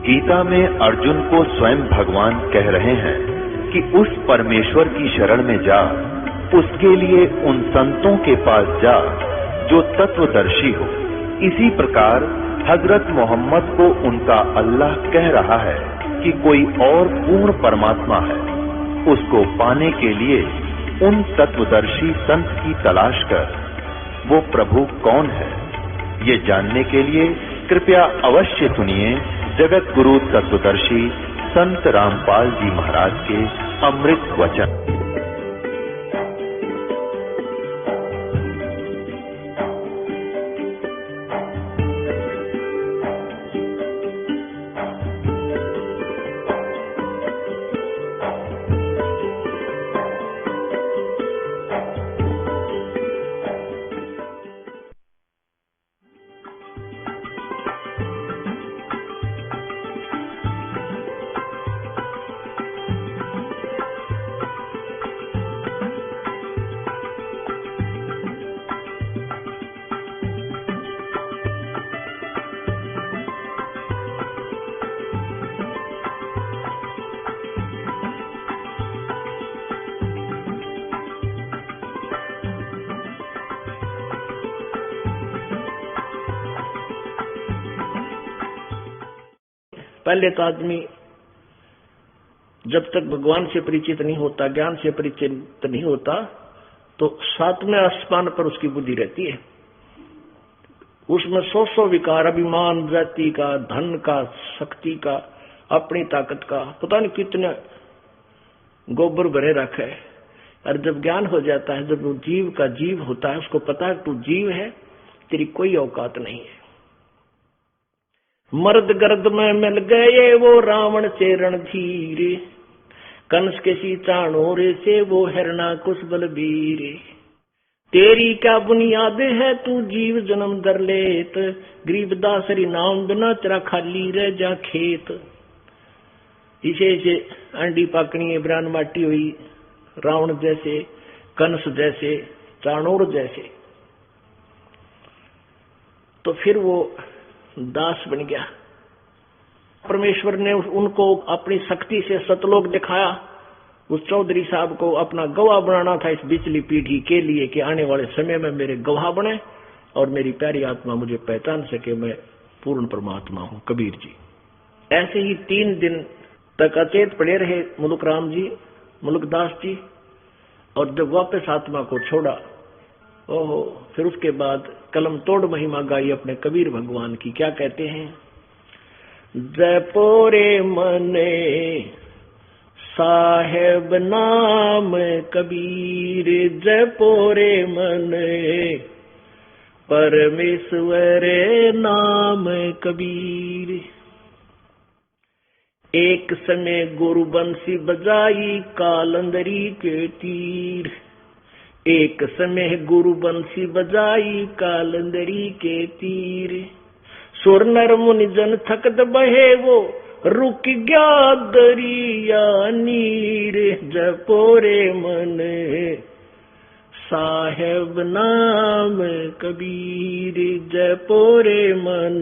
गीता में अर्जुन को स्वयं भगवान कह रहे हैं कि उस परमेश्वर की शरण में जा, उसके लिए उन संतों के पास जा जो तत्वदर्शी हो। इसी प्रकार हजरत मोहम्मद को उनका अल्लाह कह रहा है कि कोई और पूर्ण परमात्मा है। उसको पाने के लिए उन तत्वदर्शी संत की तलाश कर। वो प्रभु कौन है, ये जानने के लिए कृपया अवश्य सुनिए जगत गुरु तत्वदर्शी संत रामपाल जी महाराज के अमृत वचन। पहले तो आदमी जब तक भगवान से परिचित नहीं होता, ज्ञान से परिचित नहीं होता, तो सातवें आसमान पर उसकी बुद्धि रहती है। उसमें सौ विकार, अभिमान, जाति का, धन का, शक्ति का, अपनी ताकत का, पता नहीं कितने गोबर भरे रखे है। और जब ज्ञान हो जाता है, जब वो जीव का जीव होता है, उसको पता है तू जीव है, तेरी कोई औकात नहीं है। मर्द गर्द में मिल गए वो रावण से रणधीर, कंस के सी चाणोरे से वो हिरणाकुश बलबीर। तेरी क्या बुनियाद है तू जीव जन्म दर लेत, गरीबदास हरि नाम बिना तेरा खाली रह जा खेत। इसे से अंडी पाकनी ब्रान माटी हुई, रावण जैसे, कंस जैसे, चाणोर जैसे। तो फिर वो दास बन गया। परमेश्वर ने उनको अपनी शक्ति से सतलोक दिखाया। उस चौधरी साहब को अपना गवाह बनाना था इस बिचली पीढ़ी के लिए कि आने वाले समय में मेरे गवाह बने और मेरी प्यारी आत्मा मुझे पहचान सके, मैं पूर्ण परमात्मा हूं, कबीर जी। ऐसे ही 3 दिन तक अचेत पड़े रहे मुल्क राम जी, मुल्कदास जी। और जब वापस आत्मा को छोड़ा, ओहो, फिर उसके बाद कलम तोड़ महिमा गाई अपने कबीर भगवान की। क्या कहते हैं? जपोरे मने साहेब नाम कबीर, जपोरे मने परमेश्वर नाम कबीर। एक समय गुरु बंसी बजाई कालंदरी के तीर, एक समय गुरु बंसी बजाई कालंदरी के तीर। सुर नर मुनि जन थकत बहे वो रुक गया दरिया नीर, जपोरे मन साहेब नाम कबीर, जपोरे मन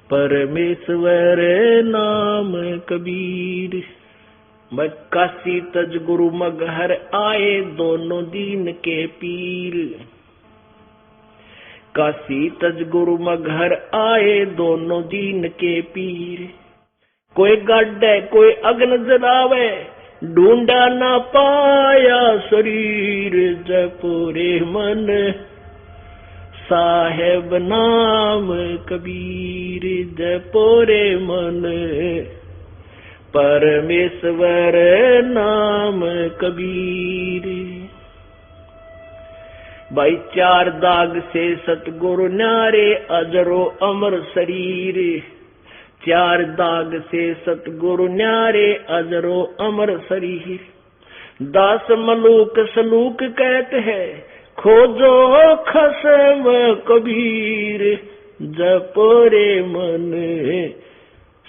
परमेश्वर नाम कबीर। काशी तज गुरु मगहर आए दोनों दीन के पीर, काशी तज गुरु मगहर आए दोनों दीन के पीर। कोई गाड्डे कोई अग्न जलावे, ढूंढा ना पाया शरीर, जपोरे मन साहेब नाम कबीर, जपोरे मन परमेश्वर नाम कबीर। भाई 4 दाग से सतगुरु न्यारे अजरो अमर शरीर, 4 दाग से सतगुरु न्यारे अजरो अमर शरीर। दास मलूक सलूक कहते हैं खोजो खसम कबीर, जपोरे मन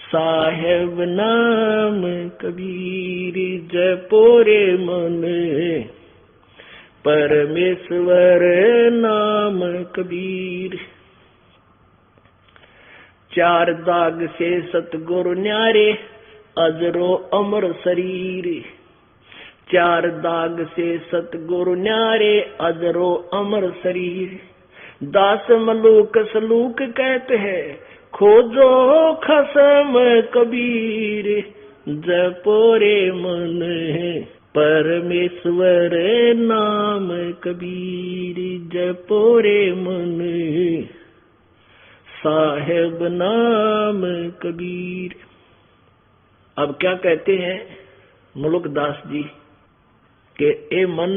साहेब नाम कबीर, जपोरे मन परमेश्वर नाम कबीर। चार दाग से सतगुरु न्यारे अजरो अमर शरीर। चार दाग से सतगुरु न्यारे अजरो अमर शरीर। दास मलूक सलूक कहते हैं खोजो खसम कबीर। जपोरे मन परमेश्वर नाम कबीर। जपोरे मन साहेब नाम कबीर। अब क्या कहते हैं मुलुकदास जी कि ए मन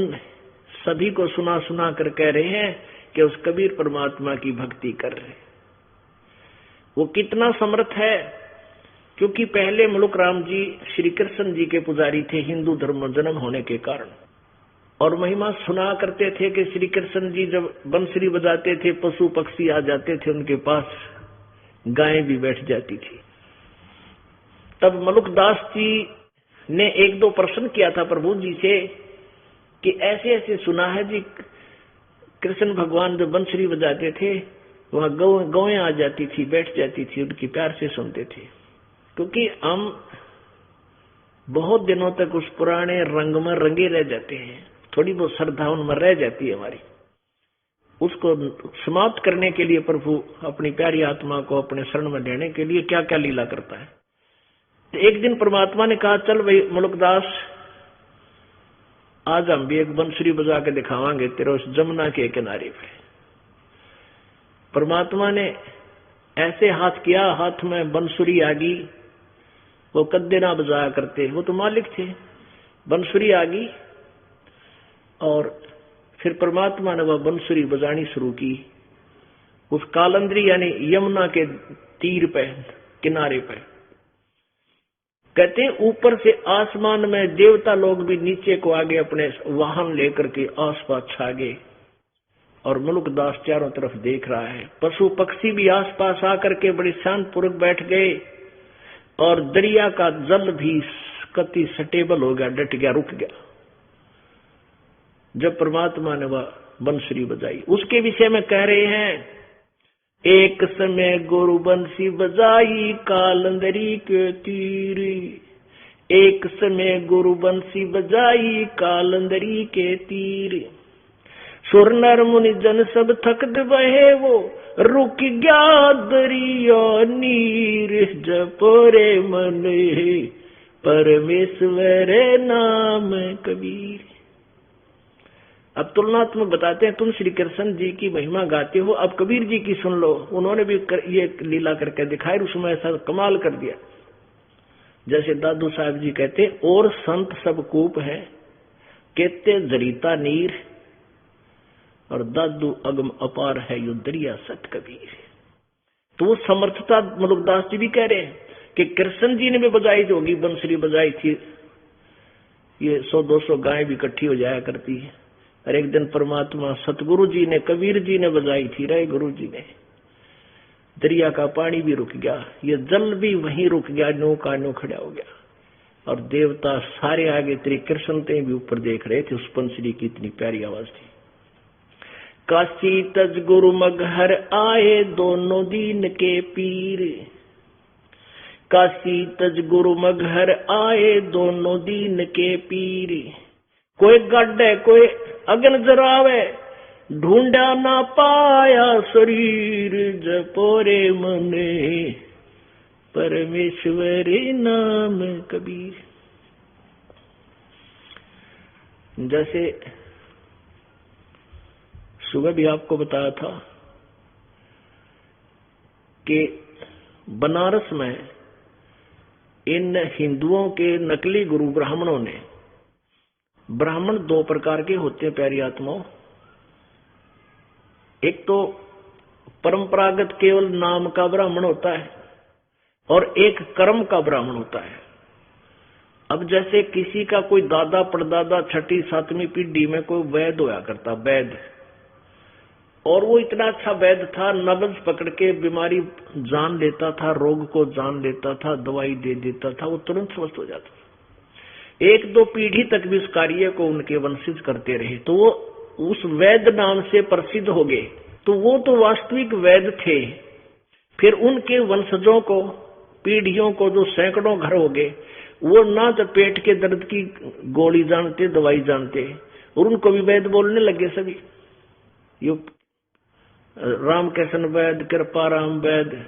सभी को सुना सुना कर कह रहे हैं कि उस कबीर परमात्मा की भक्ति कर रहे। वो कितना समर्थ है, क्योंकि पहले मुलुक राम जी श्री कृष्ण जी के पुजारी थे हिंदू धर्म में जन्म होने के कारण, और महिमा सुना करते थे कि श्री कृष्ण जी जब बंसुरी बजाते थे पशु पक्षी आ जाते थे उनके पास, गायें भी बैठ जाती थी। तब मुलुकदास जी ने एक दो प्रश्न किया था प्रभु जी से कि ऐसे ऐसे सुना है जी कृष्ण भगवान जब बंसुरी बजाते थे वहां गौएं आ जाती थी, बैठ जाती थी, उनकी प्यार से सुनते थे। क्योंकि हम बहुत दिनों तक उस पुराने रंग में रंगे रह जाते हैं, थोड़ी बहुत श्रद्धा उनमें रह जाती है हमारी। उसको समाप्त करने के लिए प्रभु अपनी प्यारी आत्मा को अपने शरण में लेने के लिए क्या क्या लीला करता है। एक दिन परमात्मा ने कहा चल भाई मुलुकदास, आज हम भी एक बंसुरी बजा के दिखावांगे तेरे उस जमुना के किनारे पे। परमात्मा ने ऐसे हाथ किया, हाथ में बंसुरी आ गई। वो कद्दे ना बजाया करते, वो तो मालिक थे। बंसुरी आ गई और फिर परमात्मा ने वह बंसुरी बजानी शुरू की उस कालंदरी यानी यमुना के तीर पे, किनारे पे। कहते हैं ऊपर से आसमान में देवता लोग भी नीचे को आगे अपने वाहन लेकर के आसपास छा गए, और मुलुकदास चारों तरफ देख रहा है। पशु पक्षी भी आसपास आकर के बड़े शांतपूर्वक बैठ गए, और दरिया का जल भी कति स्टेबल हो गया, डट गया, रुक गया जब परमात्मा ने वह बंसुरी बजाई। उसके विषय में कह रहे हैं एक समय गुरु बंसी बजाई कालंदरी के तीर। एक समय गुरु बंसी बजाई कालंदरी के तीर। सुर नर मुनि जन सब थक बहे वो रुक गया दरिया नीर। जपोरे मन परमेश्वर नाम कबीर। अब तुलनात्मक बताते हैं, तुम श्री कृष्ण जी की महिमा गाते हो, अब कबीर जी की सुन लो। उन्होंने भी ये लीला करके दिखाई, उसमें ऐसा कमाल कर दिया। जैसे दादू साहब जी कहते और संत सब कूप है कहते जरीता नीर, और दादू अगम अपार है यो दरिया सत कबीर। तो वो समर्थता मुलुकदास जी भी कह रहे हैं कि कृष्ण जी ने भी बजाई होगी, बंसुरी बजाई थी, ये 100-200 गायें भी इकट्ठी हो जाया करती है। और एक दिन परमात्मा सतगुरु जी ने, कबीर जी ने बजाई थी, राय गुरु जी ने। दरिया का पानी भी रुक गया, ये जल भी वहीं रुक गया, नो का नो खड़ा हो गया, और देवता सारे आगे तेरे कृष्ण ते भी ऊपर देख रहे थे। उस बंसुरी की इतनी प्यारी आवाज थी। काशी तज गुरु मगहर आए दोनों दीन के पीर। काशी तज गुरु मगहर आए दोनों दीन के पीर। कोई गड्ढे कोई अग्न जरावे ढूंढा ना पाया शरीर। जपोरे मने परमेश्वर नाम कबीर। जैसे सुबह भी आपको बताया था कि बनारस में इन हिंदुओं के नकली गुरु ब्राह्मणों ने, ब्राह्मण दो प्रकार के होते हैं प्यारी आत्माओं, एक तो परंपरागत केवल नाम का ब्राह्मण होता है और एक कर्म का ब्राह्मण होता है। अब जैसे किसी का कोई दादा परदादा 6ठी 7वीं पीढ़ी में कोई वैद्य होया करता, वैद्य, और वो इतना अच्छा वैद्य था, नब्ज पकड़ के बीमारी जान लेता था, रोग को जान लेता था, दवाई दे देता था, वो तुरंत स्वस्थ हो जाता था। 1-2 पीढ़ी तक भी उस कार्य को उनके वंशज करते रहे, तो वो उस वैद्य नाम से प्रसिद्ध हो गए। तो वो तो वास्तविक वैद्य थे, फिर उनके वंशजों को, पीढ़ियों को, जो सैकड़ों घर हो गए, वो ना तो पेट के दर्द की गोली जानते, दवाई जानते, और उनको भी वैद्य बोलने लगे सभी। यो रामकृष्ण वैद्य, कृपाराम वैद्य,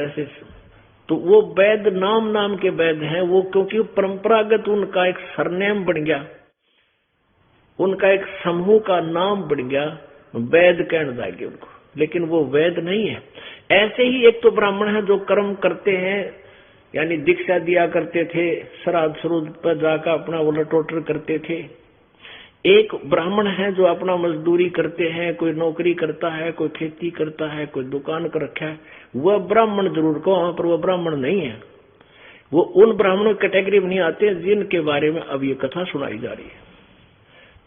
ऐसे। तो वो वैद्य नाम नाम के वैद्य हैं वो, क्योंकि परंपरागत उनका एक सरनेम बन गया, उनका एक समूह का नाम बन गया, वैद्य कहने लगे उनको, लेकिन वो वैद्य नहीं है। ऐसे ही एक तो ब्राह्मण है जो कर्म करते हैं, यानी दीक्षा दिया करते थे, श्राद्ध श्रुद्ध पर जाकर अपना वो लटोटर करते थे। एक ब्राह्मण है जो अपना मजदूरी करते हैं, कोई नौकरी करता है, कोई खेती करता है, कोई दुकान कर रखा है, वह ब्राह्मण जरूर को, वहां पर वह ब्राह्मण नहीं है। वो उन ब्राह्मणों की कैटेगरी में नहीं आते जिनके बारे में अब ये कथा सुनाई जा रही है।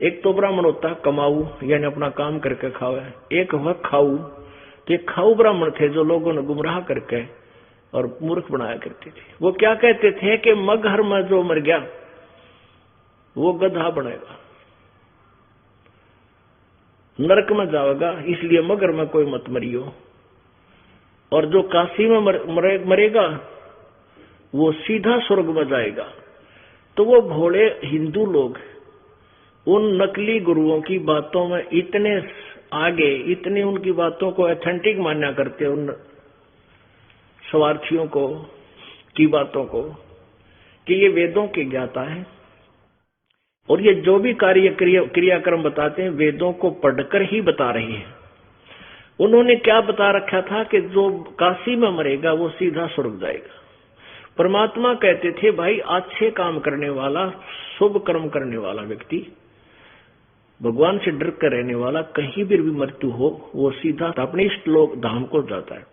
एक तो ब्राह्मण होता है कमाऊ, यानी अपना काम करके खावे। एक हुआ खाऊ, तो एक खाऊ ब्राह्मण थे जो लोगों ने गुमराह करके और मूर्ख बनाया करते थे। वो क्या कहते थे कि मगहर में जो मर गया वो गधा बनेगा, नरक में जाएगा, इसलिए मगर में कोई मत मरियो। और जो काशी में मरेगा वो सीधा स्वर्ग में जाएगा। तो वो भोले हिंदू लोग उन नकली गुरुओं की बातों में इतने आगे, इतनी उनकी बातों को ऑथेंटिक मान्या करते, उन स्वार्थियों को की बातों को, कि ये वेदों के ज्ञाता है और ये जो भी क्रियाक्रम बताते हैं वेदों को पढ़कर ही बता रहे हैं। उन्होंने क्या बता रखा था कि जो काशी में मरेगा वो सीधा स्वर्ग जाएगा। परमात्मा कहते थे भाई अच्छे काम करने वाला, शुभ कर्म करने वाला व्यक्ति, भगवान से डर कर रहने वाला, कहीं भी मृत्यु हो वो सीधा अपने इष्ट लोक धाम को जाता है।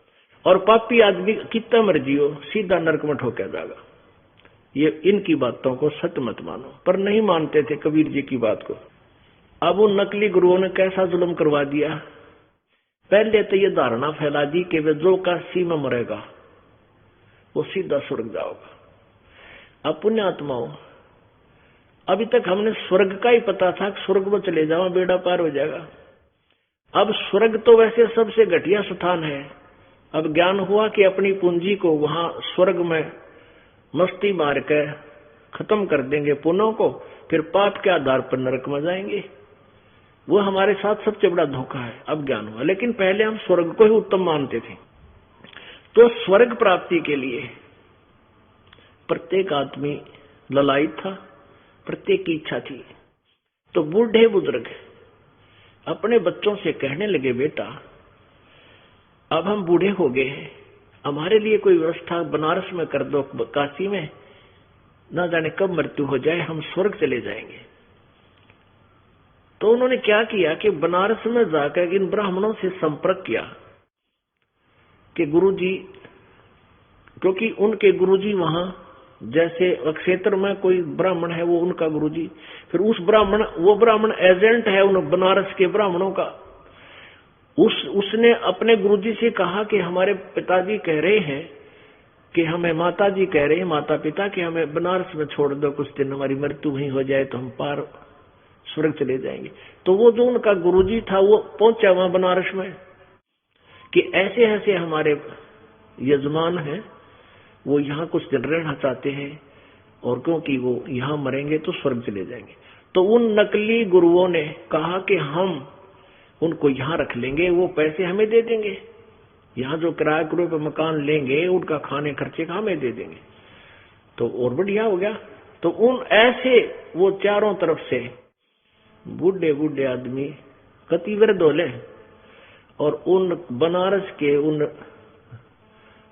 और पापी आदमी कितना मर्जी हो सीधा नरक में ठोका जाएगा। ये इनकी बातों को सत्य मत मानो, पर नहीं मानते थे कबीर जी की बात को। अब उन नकली गुरुओं ने कैसा जुल्म करवा दिया। पहले तो ये धारणा फैला दी कि वे जो काशी में मरेगा वो सीधा स्वर्ग जाओगा। अब पुण्यात्माओं, अभी तक हमने स्वर्ग का ही पता था कि स्वर्ग में चले जाओ बेड़ा पार हो जाएगा। अब स्वर्ग तो वैसे सबसे घटिया स्थान है। अब ज्ञान हुआ कि अपनी पूंजी को वहां स्वर्ग में मस्ती मार के खत्म कर देंगे पुण्यों को, फिर पाप के आधार पर नरक में जाएंगे। वो हमारे साथ सबसे बड़ा धोखा है। अब ज्ञान हुआ, लेकिन पहले हम स्वर्ग को ही उत्तम मानते थे। तो स्वर्ग प्राप्ति के लिए प्रत्येक आदमी ललायित था, प्रत्येक की इच्छा थी। तो बूढ़े बुजुर्ग अपने बच्चों से कहने लगे, बेटा अब हम बूढ़े हो गए हैं, हमारे लिए कोई व्यवस्था बनारस में कर दो, काशी में, ना जाने कब मृत्यु हो जाए, हम स्वर्ग चले जाएंगे। तो उन्होंने क्या किया कि बनारस में जाकर इन ब्राह्मणों से संपर्क किया कि गुरुजी, क्योंकि उनके गुरुजी वहां, जैसे क्षेत्र में कोई ब्राह्मण है वो उनका गुरुजी, फिर वो ब्राह्मण एजेंट है उन बनारस के ब्राह्मणों का। उसने अपने गुरुजी से कहा कि हमारे पिताजी कह रहे हैं कि हमें, माताजी कह रहे हैं, माता पिता, कि हमें बनारस में छोड़ दो कुछ दिन, हमारी मृत्यु वहीं हो जाए तो हम पार स्वर्ग चले जाएंगे। तो वो जो उनका गुरुजी था वो पहुंचा वहां बनारस में कि ऐसे ऐसे हमारे यजमान हैं, वो यहाँ कुछ दिन रहना चाहते हैं, और क्योंकि वो यहाँ मरेंगे तो स्वर्ग चले जाएंगे। तो उन नकली गुरुओं ने कहा कि हम उनको यहाँ रख लेंगे, वो पैसे हमें दे देंगे, यहाँ जो किराए के पे मकान लेंगे उनका खाने खर्चे का हमें दे देंगे, तो और बढ़िया हो गया। तो उन ऐसे वो चारों तरफ से बूढ़े बूढ़े आदमी कति वृद्ध होले और उन बनारस के उन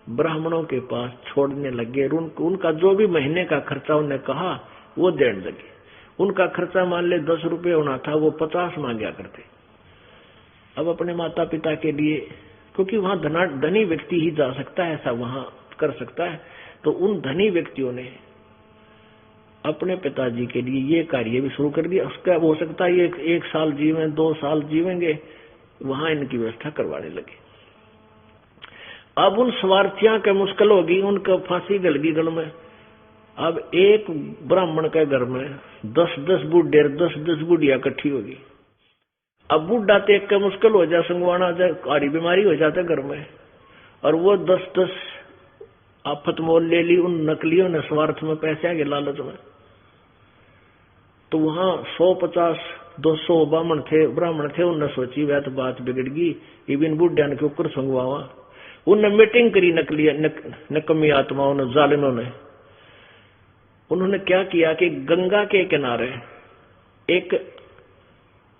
ब्राह्मणों के पास छोड़ने लगे। उनका जो भी महीने का खर्चा उन्हें कहा वो देने लगे। उनका खर्चा मान ले 10 रुपये होना था, वो 50 मांगा करते। अब अपने माता पिता के लिए, क्योंकि वहां धनी व्यक्ति ही जा सकता है, ऐसा वहां कर सकता है, तो उन धनी व्यक्तियों ने अपने पिताजी के लिए ये कार्य भी शुरू कर दिया। उसका हो सकता है ये 1 साल जीवें, 2 साल जीवेंगे, वहां इनकी व्यवस्था करवाने लगे। अब उन स्वार्थियों के मुश्किल होगी, उनका फांसी गल गई गल में। अब एक ब्राह्मण के घर में 10-10 बूढ़े, 10-10 बूढ़िया इकट्ठी होगी। अब बूढ़ा देख के मुश्किल हो जाए, संगवाना जाए, कारी बीमारी हो जाते घर में, और वो 10-10 आफत मोल ले ली उन नकलियों ने स्वार्थ में, पैसे के लालच में। तो वहां 150-200 ब्राह्मण थे। उनने सोची वह तो बात बिगड़ गई, इबिन बुढ़िया ने क्यों संगवावा। उनने मीटिंग करी नकमी आत्माओं ने, जालिमों ने। उन्होंने क्या किया कि गंगा के किनारे एक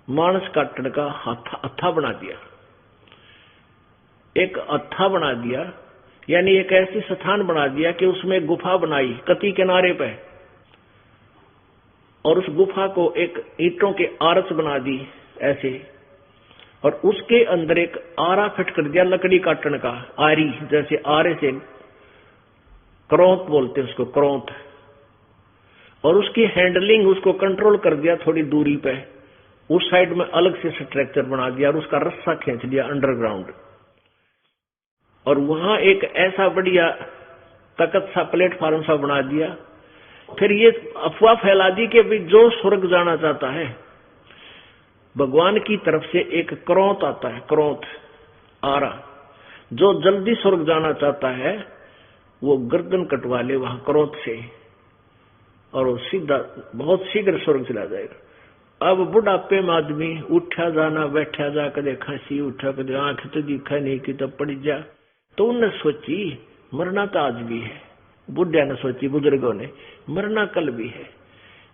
मानस काटने का हत्था बना दिया, एक हत्था बना दिया, यानी एक ऐसी स्थान बना दिया कि उसमें गुफा बनाई कती किनारे पे, और उस गुफा को एक ईंटों के आरस बना दी ऐसे, और उसके अंदर एक आरा फिट कर दिया लकड़ी काटने का, आरी, जैसे आरे से क्रोंत बोलते हैं उसको, क्रोंत, और उसकी हैंडलिंग, उसको कंट्रोल कर दिया थोड़ी दूरी पे। उस साइड में अलग से स्ट्रक्चर बना दिया और उसका रस्सा खींच दिया अंडरग्राउंड, और वहां एक ऐसा बढ़िया तकत सा प्लेटफॉर्म सा बना दिया। फिर ये अफवाह फैला दी कि भाई जो स्वर्ग जाना चाहता है, भगवान की तरफ से एक क्रोंत आता है, क्रोंत आरा, जो जल्दी स्वर्ग जाना चाहता है वो गर्दन कटवा ले वहां क्रोंत से, और वो सीधा बहुत शीघ्र स्वर्ग चला जाएगा। अब बुढ़ापे में आदमी उठा जाना बैठा जा, कदे खांसी उठा, कदे आंख तो दिखा नहीं कि तब पड़ जा। तो उनने सोची मरना तो आज भी है, बुढ़िया ने सोची, बुजुर्गों ने, मरना कल भी है।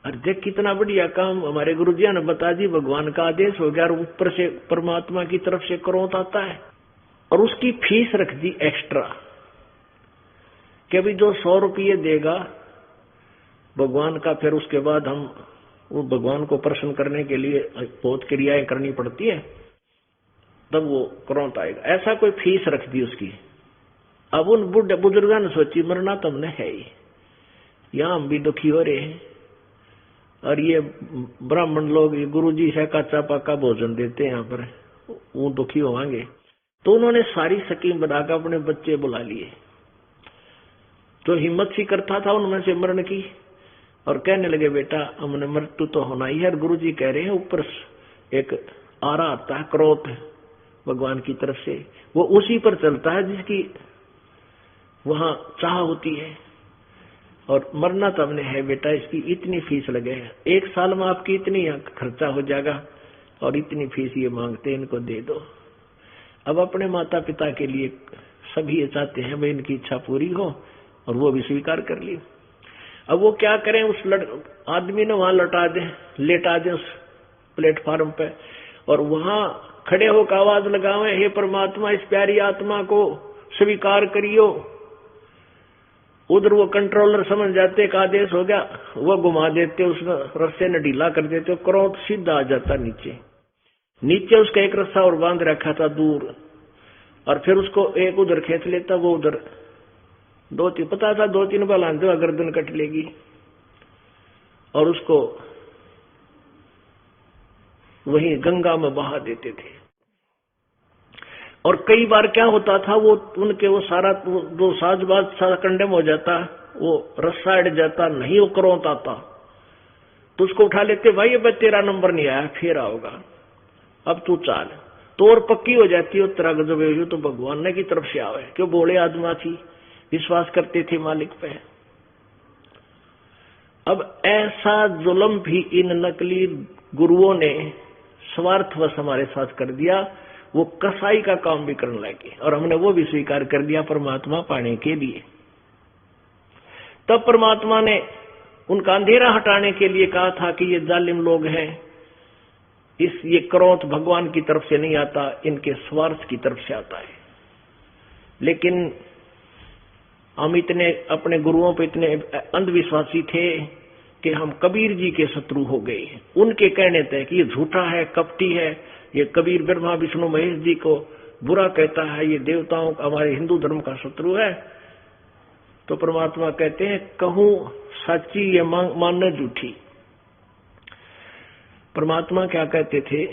और देख कितना बढ़िया काम हमारे गुरुजिया ने बता दी, भगवान का आदेश हो गया और ऊपर से परमात्मा की तरफ से क्रोंत आता है, और उसकी फीस रख दी एक्स्ट्रा कि अभी जो 100 रुपये देगा भगवान का, फिर उसके बाद हम वो भगवान को प्रसन्न करने के लिए बहुत क्रियाएं करनी पड़ती है, तब वो क्रोंत आएगा। ऐसा कोई फीस रख दी उसकी। अब उन बुजुर्गों ने सोची मरना तो हमने है ही, यहां हम भी दुखी हो रहे हैं, और ये ब्राह्मण लोग, ये गुरुजी है कच्चा पक्का भोजन देते हैं यहाँ पर, वो दुखी होंगे। तो उन्होंने सारी स्कीम बनाकर अपने बच्चे बुला लिए, तो हिम्मत सी करता था उनमें से मरण की, और कहने लगे बेटा हमने मृत्यु तो होना ही है। और गुरुजी कह रहे हैं ऊपर एक आरा आता है क्रोध भगवान की तरफ से, वो उसी पर चलता है जिसकी वहां चाह होती है, और मरना तो हमने है बेटा, इसकी इतनी फीस लगे है, 1 साल में आपकी इतनी खर्चा हो जाएगा, और इतनी फीस ये मांगते, इनको दे दो। अब अपने माता पिता के लिए सभी ये चाहते हैं भाई इनकी इच्छा पूरी हो, और वो भी स्वीकार कर ली। अब वो क्या करें, उस आदमी ने वहां लेटा दे उस प्लेटफॉर्म पे, और वहां खड़े होकर आवाज लगावे, हे परमात्मा इस प्यारी आत्मा को स्वीकार करियो। उधर वो कंट्रोलर समझ जाते का आदेश हो गया, वो घुमा देते, उस रस्से ने ढीला कर देते, क्रोध सीधा आ जाता नीचे उसका एक रस्सा और बांध रखा था दूर, और फिर उसको एक उधर खींच लेता, वो उधर 2-3 बार आंधे गर्दन कट लेगी, और उसको वहीं गंगा में बहा देते थे। और कई बार क्या होता था, वो उनके वो सारा जो साजबाज सारा कंडेम हो जाता, वो रस्सा अड़ जाता, नहीं वो क्रोंत आता, तो उसको उठा लेते, भाई अब तेरा नंबर नहीं आया, फिर आओगा, अब तू चाल। तो और पक्की हो जाती है तेरा गजब, तो भगवान ने की तरफ से आवे, क्यों बोले आदमा थी, विश्वास करते थे मालिक पे। अब ऐसा जुल्म भी इन नकली गुरुओं ने स्वार्थवश हमारे साथ कर दिया, वो कसाई का काम भी करने लगे, और हमने वो भी स्वीकार कर दिया परमात्मा पाने के लिए। तब परमात्मा ने उनका अंधेरा हटाने के लिए कहा था कि ये जालिम लोग हैं, ये क्रोध भगवान की तरफ से नहीं आता, इनके स्वार्थ की तरफ से आता है। लेकिन हम इतने अपने गुरुओं पे इतने अंधविश्वासी थे कि हम कबीर जी के शत्रु हो गए। उनके कहने थे कि ये झूठा है, कपटी है, ये कबीर ब्रह्मा विष्णु महेश जी को बुरा कहता है, ये देवताओं का, हमारे हिंदू धर्म का शत्रु है। तो परमात्मा कहते हैं कहूं सच्ची ये मानना झूठी। परमात्मा क्या कहते थे,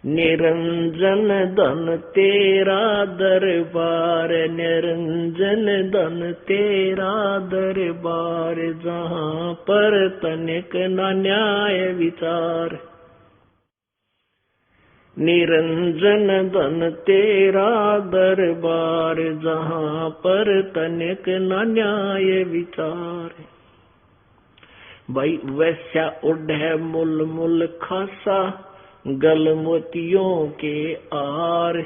निरंजन धन तेरा दरबार, निरंजन धन तेरा दरबार, जहां पर तनिक न न्याय विचार। निरंजन धन तेरा दरबार, जहां पर तनिक न न्याय विचार। भाई वैश्या उड़े मुल मुल खासा, गल मोतियों के आर।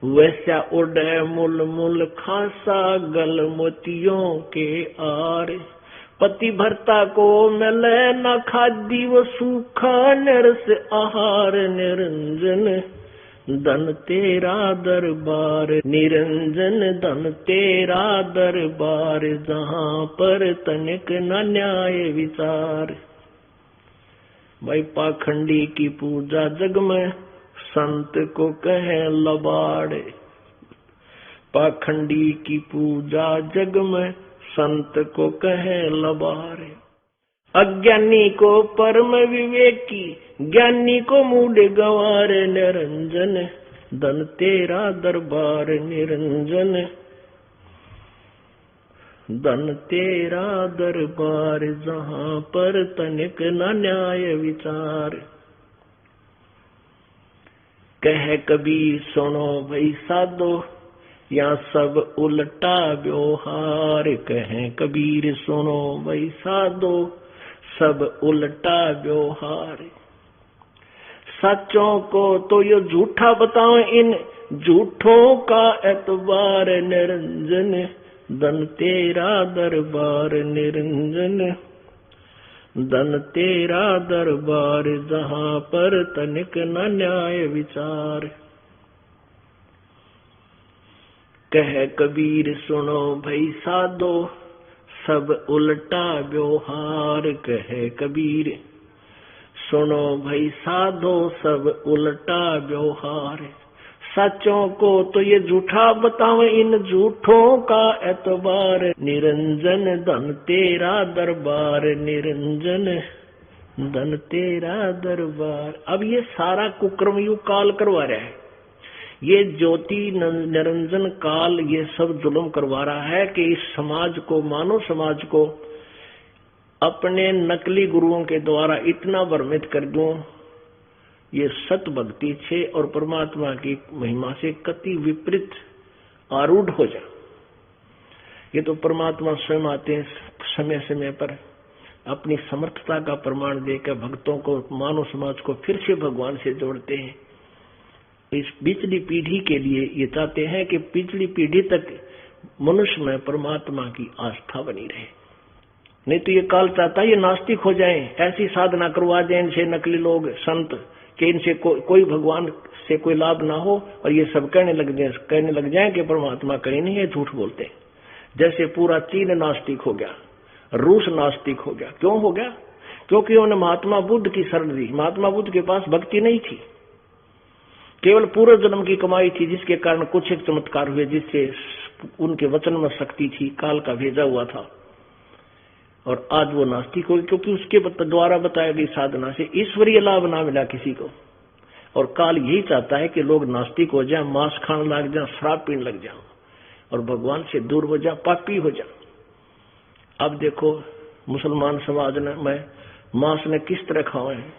वैश्या उड़े मुल मुल खासा, गल मोतियों के आर। पति भर्ता को मिले न खादी, वो सूखा नरस आहार। निरंजन धन तेरा दरबार, निरंजन धन तेरा दरबार, जहां पर तनिक न न्याय विचार। भाई पाखंडी की पूजा जग में, संत को कहे लबाड़। पाखंडी की पूजा जग में, संत को कहे लबाड़। अज्ञानी को परम विवेकी, ज्ञानी को मूढ़ गंवार। निरंजन धन तेरा दरबार, निरंजन धन तेरा दरबार, जहां पर तनिक न न्याय विचार। कह कबीर सुनो भई साधो, या सब उल्टा व्यवहार। कहे कबीर सुनो भई साधो, सब उल्टा व्यवहार। सच्चों को तो ये झूठा बताओ, इन झूठों का एतबार। निरंजन धन तेरा दरबार, निरंजन धन तेरा दरबार, जहां पर तनिक न न्याय विचार। कह कबीर सुनो भई साधो, सब उल्टा व्यवहार। कहे कबीर सुनो भई साधो, सब उल्टा व्यवहार। सच्चों को तो ये झूठा बताओ, इन झूठों का एतबार। निरंजन धन तेरा दरबार, निरंजन धन तेरा दरबार। अब ये सारा कुक्रम यू काल करवा रहा है, ये ज्योति निरंजन काल ये सब जुल्म करवा रहा है कि इस समाज को, मानव समाज को अपने नकली गुरुओं के द्वारा इतना भ्रमित कर दूं, ये सत भक्ति से और परमात्मा की महिमा से कति विपरीत आरूढ़ हो जाए। ये तो परमात्मा स्वयं आते हैं समय समय पर अपनी समर्थता का प्रमाण देकर भक्तों को, मानव समाज को फिर से भगवान से जोड़ते हैं। इस पिछली पीढ़ी के लिए ये चाहते हैं कि पिछली पीढ़ी तक मनुष्य में परमात्मा की आस्था बनी रहे। नहीं तो ये काल चाहता है ये नास्तिक हो जाएं, ऐसी साधना करवा दें इनसे नकली लोग संत कि इनसे कोई भगवान से कोई लाभ ना हो, और ये सब कहने लग जाएं कि परमात्मा कहीं नहीं है, झूठ बोलते हैं। जैसे पूरा चीन नास्तिक हो गया, रूस नास्तिक हो गया। क्यों हो गया? क्योंकि उन्होंने महात्मा बुद्ध की शरण दी। महात्मा बुद्ध के पास भक्ति नहीं थी, केवल पूर्व जन्म की कमाई थी, जिसके कारण कुछ एक चमत्कार हुए, जिससे उनके वचन में शक्ति थी, काल का भेजा हुआ था। और आज वो नास्तिक हो गए, क्योंकि उसके द्वारा बताई गई साधना से ईश्वरीय लाभ ना मिला किसी को। और काल यही चाहता है कि लोग नास्तिक हो जाएं, मांस खाने लग जाएं, शराब पीने लग जाएं और भगवान से दूर हो जाएं, पापी हो जाएं। अब देखो मुसलमान समाज में मांस ने किस तरह खाए हैं।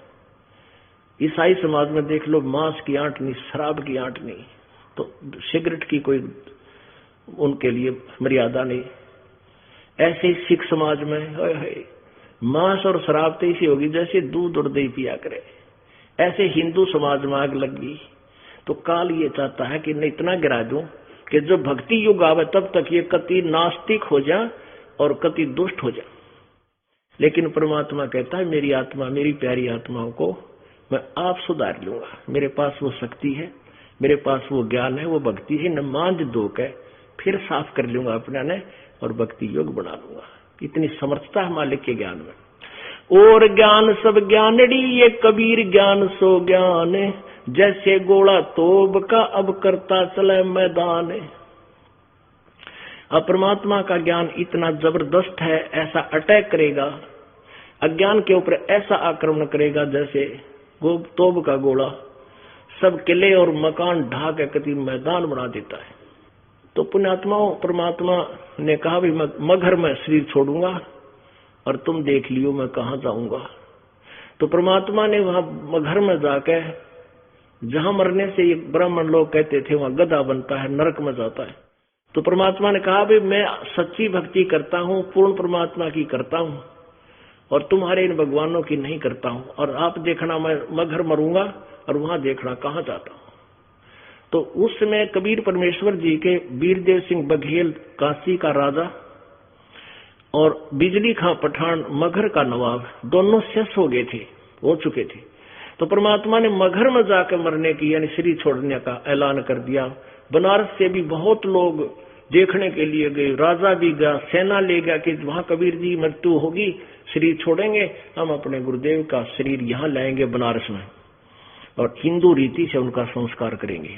ईसाई समाज में देख लो, मांस की आंट नहीं, शराब की आंट नहीं, तो सिगरेट की कोई उनके लिए मर्यादा नहीं। ऐसे ही सिख समाज में मांस और शराब तो ऐसी होगी जैसे दूध और दही पिया करे। ऐसे हिंदू समाज में आग लग गई। तो काल ये चाहता है कि मैं इतना गिरा दूं कि जो भक्ति युग आवे तब तक ये कति नास्तिक हो जा और कति दुष्ट हो जा। लेकिन परमात्मा कहता है मेरी आत्मा, मेरी प्यारी आत्माओं को मैं आप सुधार लूंगा। मेरे पास वो शक्ति है, मेरे पास वो ज्ञान है, वो भक्ति है, न मांझ दो के फिर साफ कर लूंगा अपना ने और भक्ति योग बना लूंगा। इतनी समर्थता है मालिक के ज्ञान में। और ज्ञान सब ज्ञानड़ी, ये कबीर ज्ञान सो ज्ञान, जैसे गोला तोब का अब करता चले मैदान। अब परमात्मा का ज्ञान इतना जबरदस्त है, ऐसा अटैक करेगा अज्ञान के ऊपर, ऐसा आक्रमण करेगा जैसे तोब का गोला सब किले और मकान ढा के कति मैदान बना देता है। तो पुण्यात्माओं, परमात्मा ने कहा भी मैं घर में शरीर छोड़ूंगा और तुम देख लियो मैं कहां जाऊंगा। तो परमात्मा ने वहां मगहर में जाकर, जहां मरने से ये ब्राह्मण लोग कहते थे वहां गधा बनता है, नरक में जाता है, तो परमात्मा ने कहा भाई मैं सच्ची भक्ति करता हूं, पूर्ण परमात्मा की करता हूं, और तुम्हारे इन भगवानों की नहीं करता हूं, और आप देखना मैं मगहर मरूंगा और वहां देखना कहां जाता हूं। तो उस समय कबीर परमेश्वर जी के वीरदेव सिंह बघेल काशी का राजा और बिजली खां पठान मगहर का नवाब दोनों शेष हो चुके थे। तो परमात्मा ने मगहर में जाकर मरने की यानी शरीर छोड़ने का ऐलान कर दिया। बनारस से भी बहुत लोग देखने के लिए गए, राजा भी गया, सेना ले गया कि वहां कबीर जी मृत्यु होगी, शरीर छोड़ेंगे, हम अपने गुरुदेव का शरीर यहाँ लाएंगे बनारस में और हिंदू रीति से उनका संस्कार करेंगे,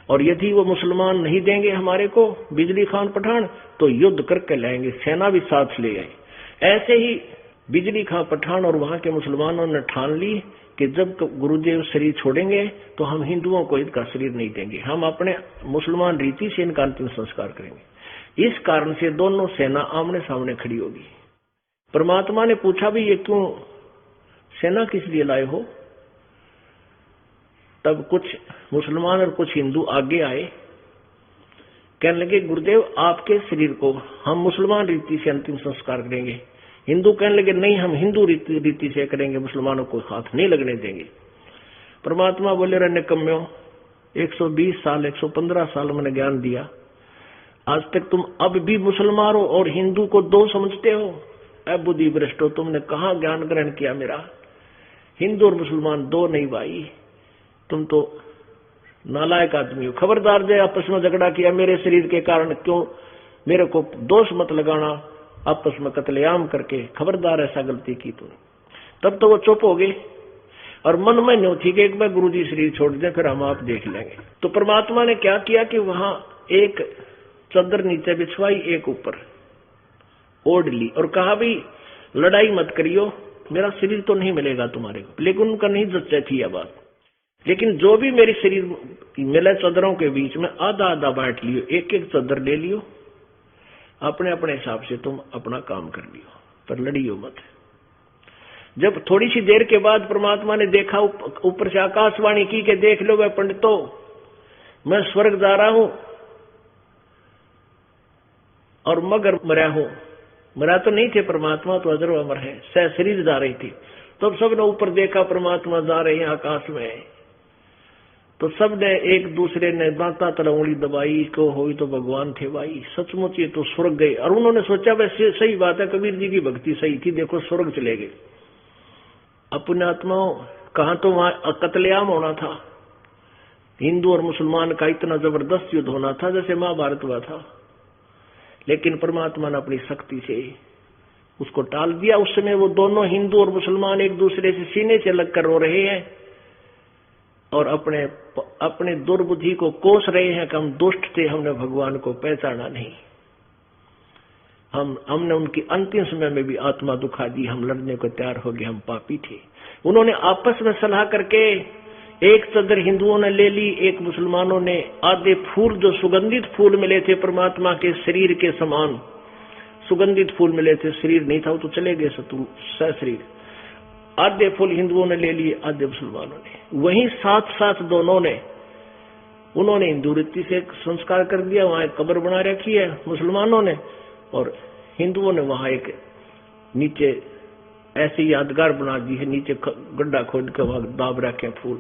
और यदि वो मुसलमान नहीं देंगे हमारे को बिजली खान पठान तो युद्ध करके लाएंगे, सेना भी साथ ले गए। ऐसे ही बिजली खान पठान और वहां के मुसलमानों ने ठान ली कि जब गुरुदेव शरीर छोड़ेंगे तो हम हिंदुओं को इनका शरीर नहीं देंगे, हम अपने मुसलमान रीति से इनका अंतिम संस्कार करेंगे। इस कारण से दोनों सेना आमने सामने खड़ी होगी। परमात्मा ने पूछा भी ये क्यों सेना किस लिए लाए हो? तब कुछ मुसलमान और कुछ हिंदू आगे आए, कहने लगे गुरुदेव आपके शरीर को हम मुसलमान रीति से अंतिम संस्कार करेंगे। हिंदू कहने लगे नहीं, हम हिंदू रीति से करेंगे, मुसलमानों को हाथ नहीं लगने देंगे। परमात्मा बोले रे निकम्मो, 120 साल 115 साल मैंने ज्ञान दिया, आज तक तुम अब भी मुसलमान हो और हिंदू को दो समझते हो? अब बुद्धि भ्रष्ट हो, तुमने कहाँ ज्ञान ग्रहण किया मेरा? हिंदू और मुसलमान दो नहीं भाई, तुम तो नालायक आदमी हो। खबरदार जो आपस में झगड़ा किया मेरे शरीर के कारण, क्यों मेरे को दोष मत लगाना, आपस में कत्लेआम करके, खबरदार ऐसा गलती की तो। तब तो वो चुप हो गए और मन में न्यों थी कि एक बार गुरु जी शरीर छोड़ दें फिर हम आप देख लेंगे। तो परमात्मा ने क्या किया कि वहां एक चादर नीचे बिछवाई, एक ऊपर ओढ़ ली और कहा भाई लड़ाई मत करियो, मेरा शरीर तो नहीं मिलेगा तुम्हारे को। लेकिन उनका नहीं जच्चा थी यह बात, लेकिन जो भी मेरे शरीर मिले चादरों के बीच में आधा आधा बांट लियो, एक एक चादर ले लियो, अपने अपने हिसाब से तुम अपना काम कर लियो, पर लड़ियो मत। जब थोड़ी सी देर के बाद परमात्मा ने देखा, ऊपर से आकाशवाणी की कि देख लो वह पंडितों, मैं स्वर्ग जा रहा हूं और मगर मरा हूं। मरा तो नहीं थे परमात्मा, तो अजर अमर है, सह शरीर जा रही थी। तो सबने ऊपर देखा परमात्मा जा रहे हैं आकाश में, तो सबने एक दूसरे ने दांता तल उंगली दबाई को हो तो भगवान थे भाई, सचमुच ये तो स्वर्ग गए। और उन्होंने सोचा वैसे सही बात है, कबीर जी की भक्ति सही थी, देखो स्वर्ग चले गए। अपने आत्माओं कहां तो वहां कत्लेआम होना था, हिंदू और मुसलमान का इतना जबरदस्त युद्ध होना था जैसे महाभारत हुआ था, लेकिन परमात्मा ने अपनी शक्ति से उसको टाल दिया। उस समय वो दोनों हिंदू और मुसलमान एक दूसरे से सीने से लग कर रो रहे हैं और अपने दुर्बुद्धि को कोस रहे हैं कि हम दुष्ट थे, हमने भगवान को पहचाना नहीं, हमने उनकी अंतिम समय में भी आत्मा दुखा दी, हम लड़ने को तैयार हो गए, हम पापी थे। उन्होंने आपस में सलाह करके एक चादर हिंदुओं ने ले ली, एक मुसलमानों ने। आधे फूल जो सुगंधित फूल मिले थे परमात्मा के शरीर के समान सुगंधित फूल मिले थे, शरीर नहीं था वो तो चले गए शत्रु शरीर। आधे फूल हिंदुओं ने ले लिए, आधे मुसलमानों ने। वहीं साथ साथ दोनों ने, उन्होंने हिंदू रीति से संस्कार कर दिया, वहां एक कब्र बना रखी है मुसलमानों ने, और हिंदुओं ने वहां एक नीचे ऐसी यादगार बना दी है, नीचे गड्ढा खोद के वहां दाब रखे फूल,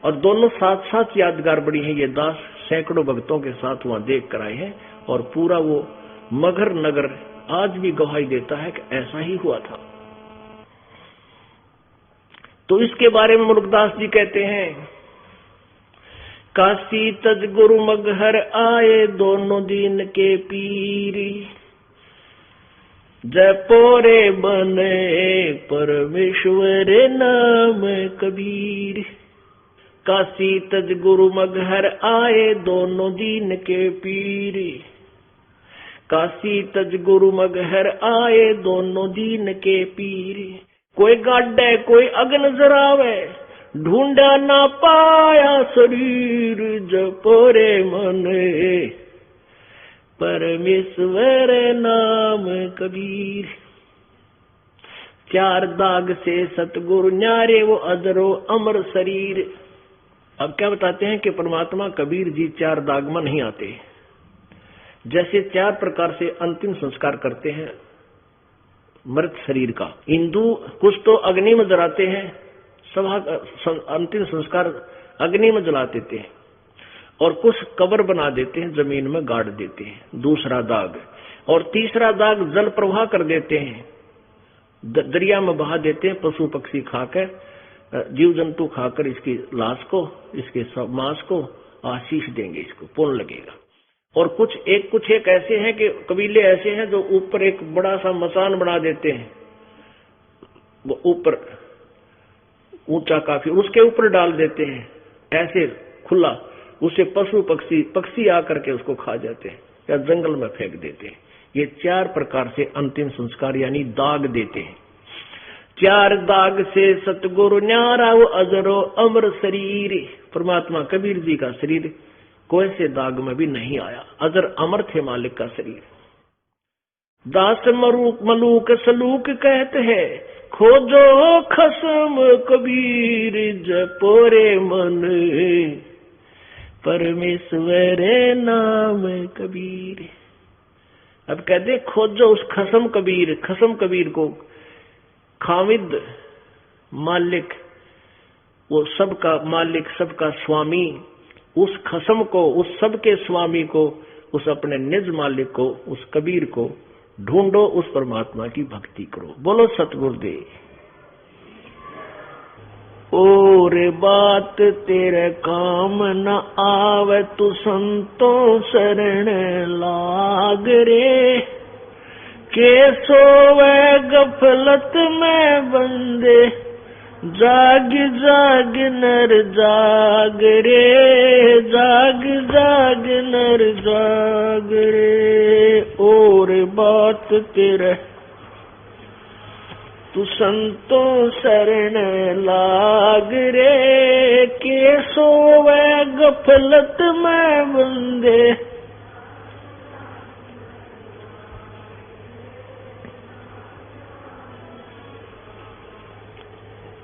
और दोनों साथ साथ यादगार बड़ी है। ये दास सैकड़ों भक्तों के साथ वहां देख कर आए हैं, और पूरा वो मगहर नगर आज भी गवाही देता है कि ऐसा ही हुआ था। तो इसके बारे में मुल्कदास जी कहते हैं, काशी तज गुरु मगहर आए दोनों दीन के पीरी, जयपोरे बने परमेश्वर नाम कबीर। काशी तज गुरु मगहर आए दोनों दीन के पीरी, काशी तज गुरु मगहर आए दोनों दीन के पीरी। कोई गाड्डे कोई अग्न जरावे, ढूंढा ना पाया शरीर, जपोरे मने परमेश्वर नाम कबीर। चार दाग से सतगुरु न्यारे वो अजरो अमर शरीर। अब क्या बताते हैं कि परमात्मा कबीर जी चार दाग में नहीं आते। जैसे चार प्रकार से अंतिम संस्कार करते हैं मृत शरीर का। हिंदू कुछ तो अग्नि में जलाते हैं, सभा अंतिम संस्कार अग्नि में जला देते हैं, और कुछ कब्र बना देते हैं, जमीन में गाड़ देते हैं, दूसरा दाग। और तीसरा दाग जल प्रवाह कर देते हैं, दरिया में बहा देते हैं, पशु पक्षी खाकर, जीव जंतु खाकर इसकी लाश को, इसके मांस को आशीष देंगे, इसको पुण्य लगेगा। और कुछ एक ऐसे हैं कि कबीले ऐसे हैं जो ऊपर एक बड़ा सा मचान बना देते हैं, वो ऊपर ऊंचा काफी, उसके ऊपर डाल देते हैं ऐसे खुला, उसे पशु पक्षी आकर के उसको खा जाते हैं या जंगल में फेंक देते हैं। ये चार प्रकार से अंतिम संस्कार यानी दाग देते हैं। चार दाग से सतगुरु न्यारा वो अजरो अमर शरीर। परमात्मा कबीर जी का शरीर कोई से दाग में भी नहीं आया, अजर अमर थे मालिक का शरीर। दास मलूक सलूक कहते हैं, खोजो खसम कबीर जपोरे मन, परमेश्वर नाम कबीर। अब कहते खोजो उस खसम कबीर को, खामिद मालिक, वो सबका मालिक, सबका स्वामी, उस खसम को, उस सबके स्वामी को, उस अपने निज मालिक को, उस कबीर को ढूंढो, उस परमात्मा की भक्ति करो। बोलो सतगुरुदेव। और बात तेरे काम न आवे, तू संतों शरण लाग रे, के सोवे गफलत में बंदे, जाग जाग नर जाग रे, जाग जाग नर जाग रे। और बात तेरे तू संतों शरण लाग रे, के सोवे गफलत में बंदे,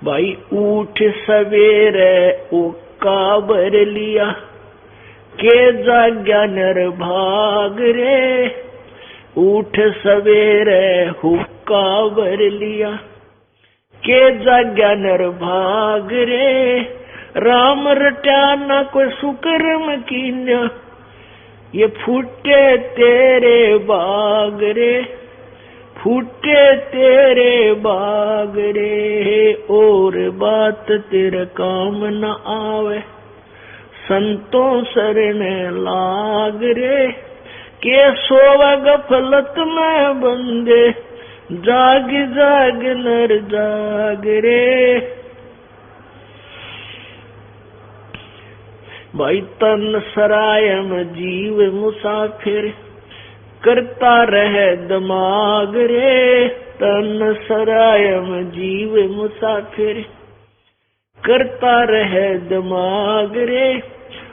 भाई उठ सवेरे उकाबर लिया, के जाग्या नर भाग रे, उठ सवेरे हुक्काबर लिया, के जाग्या नर भाग रे। राम रट्या ना कोई सुकर्म कीन्या, ये फूटे तेरे बाग रे, फूटे तेरे बाग रे। और बात तेरे काम न आवे, संतों शरण लाग रे, के सोवा गफलत में बंदे, जाग जाग नर जाग रे। भाई तन सरायम जीव मुसाफिर, करता रहे दिमाग रे, तन सरायम जीव मुसाफिर, करता रहे दिमाग रे।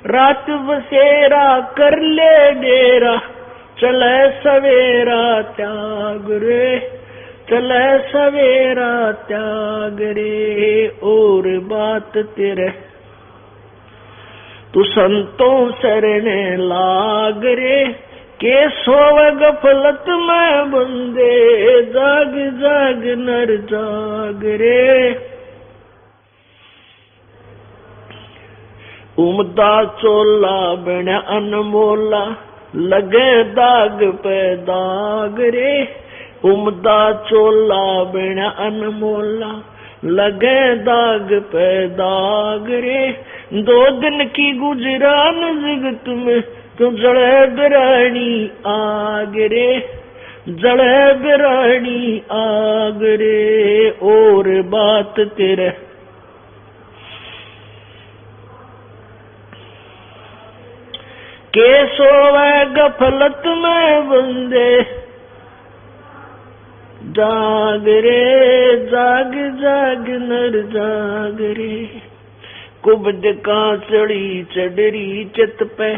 रात बसेरा कर ले डेरा, चले सवेरा त्याग रे, चले सवेरा त्याग रे। और बात तेरे तू संतों शरण लाग रे, के सोव गफलत में बंदे, जाग जाग नर जाग रे। उमदा चोला बन अनमोला, लगे दाग पे दाग रे, उमदा चोला बन अनमोला, लगे दाग पे दाग रे। 2 दिन की गुजरान जिगत में, तो जड़े बिरानी आग रे, जड़े बिरानी आग रे। और बात तेरे के सोवे गफलत में बंदे, जाग रे, जाग जाग नर जाग रे। कुबद का चढ़ी चढ़री चित पे,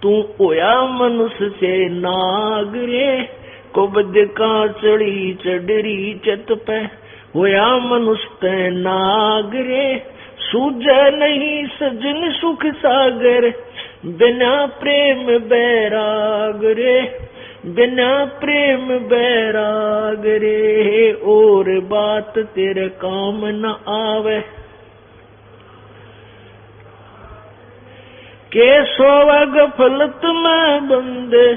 तू होया मनुष्य से नाग रे। कुबद का चढ़ी चढ़री चित पे, होया मनुष्य नागरे, सूझे नहीं सजन सुख सागर, बिना प्रेम बैराग रे, बिना प्रेम बैराग रे, और बात तेरे काम न आवे। के सोवा गफलत में बंदे,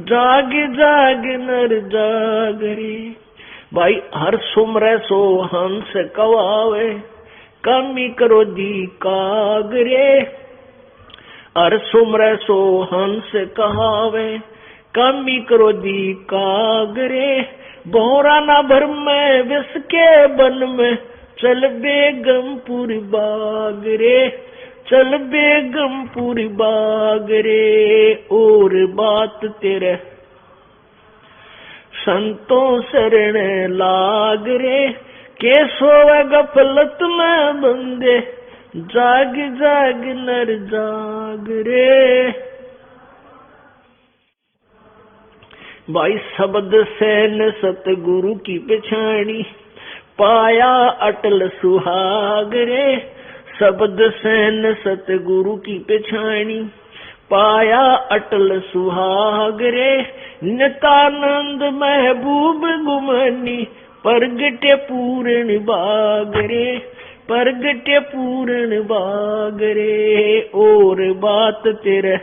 जाग जाग नर जाग रे। भाई हर सुमरे सो हंस कवावे, कमी करो दी कागरे। हर सुमरे सो हंस कहावे, कमी करो दी कागरे। बोरा ना भर में विष के बन में, चल बेगमपुर बाग रे, चल बेगमपुर बाग रे, और बात तेरे संतों शरण लाग रे। के सोवे गफलत में बंदे, जाग जाग नर जाग रे। भाई शब्द सैन सतगुरु की पछाणी, पाया अटल सुहाग रे। शब्द सैन सतगुरु की पछाणी, पाया अटल सुहाग रे। नित्यानंद महबूब गुमानी, परगटे पूर्ण बाग रे, परगटे पूर्ण बाग रे, और बात तेरे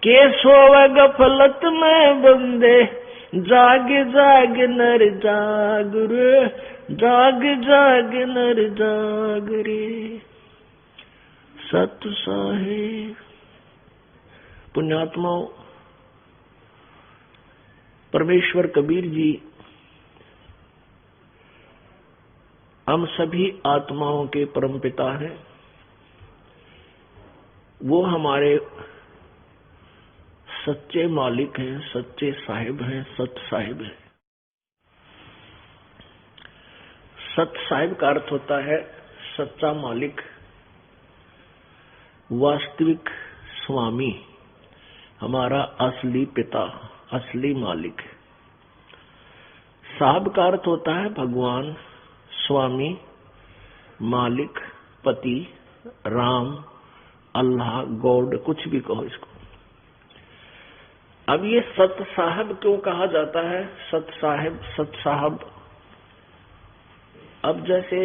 के सोवे गफलत में बंदे, जाग जाग नर जाग रे, जाग जाग नर जाग रे। सत साहिब पुण्यात्माओं, परमेश्वर कबीर जी हम सभी आत्माओं के परमपिता हैं। वो हमारे सच्चे मालिक हैं, सच्चे साहिब हैं, सत साहिब हैं। सत साहिब का अर्थ होता है सच्चा मालिक, वास्तविक स्वामी, हमारा असली पिता, असली मालिक। साहब का अर्थ होता है भगवान, स्वामी, मालिक, पति, राम, अल्लाह, गॉड, कुछ भी कहो इसको। अब ये सत साहब क्यों कहा जाता है? सत साहिब, सत साहब। अब जैसे